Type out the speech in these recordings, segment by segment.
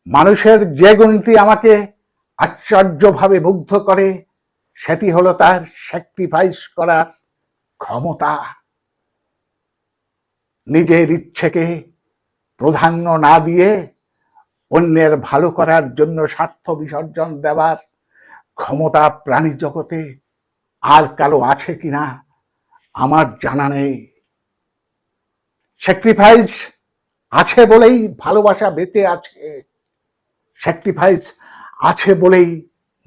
মানুষের যে গুণটি আমাকে আশ্চর্যভাবে মুগ্ধ করে সেটি হলো তার স্যাক্রিফাইস করার ক্ষমতা। নিজের ইচ্ছেকে প্রাধান্য না দিয়ে অন্যের ভালো করার জন্য স্বার্থ বিসর্জন দেওয়ার ক্ষমতা প্রাণী জগতে আর কারো আছে কিনা আমার জানা নেই। স্যাক্রিফাইস আছে বলেই ভালোবাসা বেঁচে আছে, স্যাক্রিফাইস আছে বলেই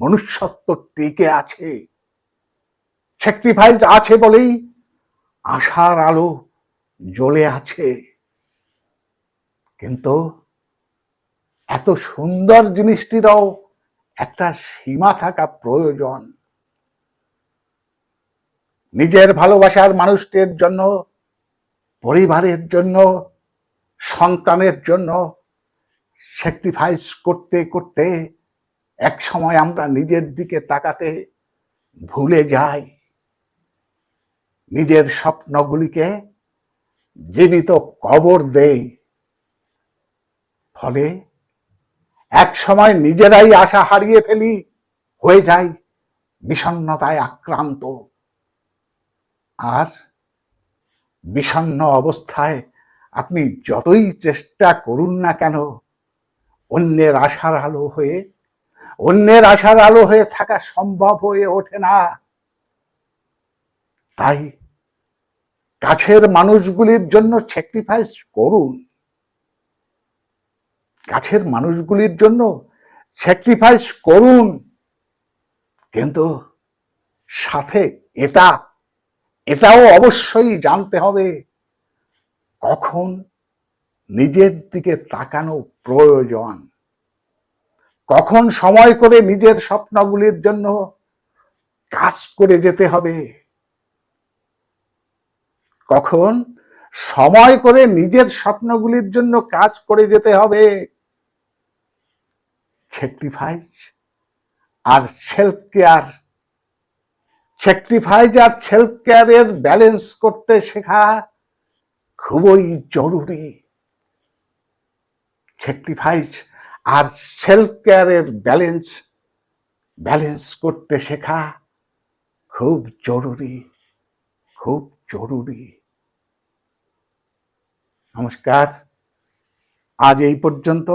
মনুষ্যত্ব টিকে আছে, স্যাক্রিফাইস আছে বলেই আশার আলো জ্বলে আছে। কিন্তু এত সুন্দর জিনিসটিরও একটা সীমা থাকা প্রয়োজন। নিজের ভালোবাসার মানুষটির জন্য, পরিবারের জন্য, সন্তানের জন্য স্যাক্রিফাইস করতে করতে এক সময় আমরা নিজের দিকে তাকাতে ভুলে যাই, নিজের স্বপ্নগুলিকে জীবিত কবর দেই। ফলে এক সময় নিজেরাই আশা হারিয়ে ফেলি, হয়ে যায় বিষণ্ণতায় আক্রান্ত। আর বিষণ্ণ অবস্থায় আপনি যতই চেষ্টা করুন না কেন অন্যের আশার আলো হয়ে থাকা সম্ভব হয়ে ওঠে না। তাই কাছের মানুষগুলির জন্য স্যাক্রিফাইস করুন, কাছের মানুষগুলির জন্য স্যাক্রিফাইস করুন, কিন্তু সাথে এটাও অবশ্যই জানতে হবে কখন নিজের দিকে তাকানো প্রয়োজন, কখন সময় করে নিজের স্বপ্নগুলির জন্য কাজ করে যেতে হবে, কখন সময় করে নিজের স্বপ্নগুলির জন্য কাজ করে যেতে হবে। স্যাক্রিফাইস আর সেলফ কেয়ার, স্যাক্রিফাইস আর সেলফ কেয়ারের ব্যালেন্স করতে শেখা খুবই জরুরি। স্যাক্রিফাইস আর সেলফ কেয়ারের ব্যালেন্স করতে শেখা খুব জরুরি, খুব জরুরি। নমস্কার, আজ এই পর্যন্ত।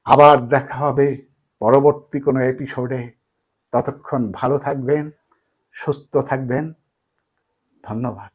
আবার দেখা হবে পরবর্তী কোনো এপিসোডে। ততক্ষণ ভালো থাকবেন, সুস্থ থাকবেন। ধন্যবাদ।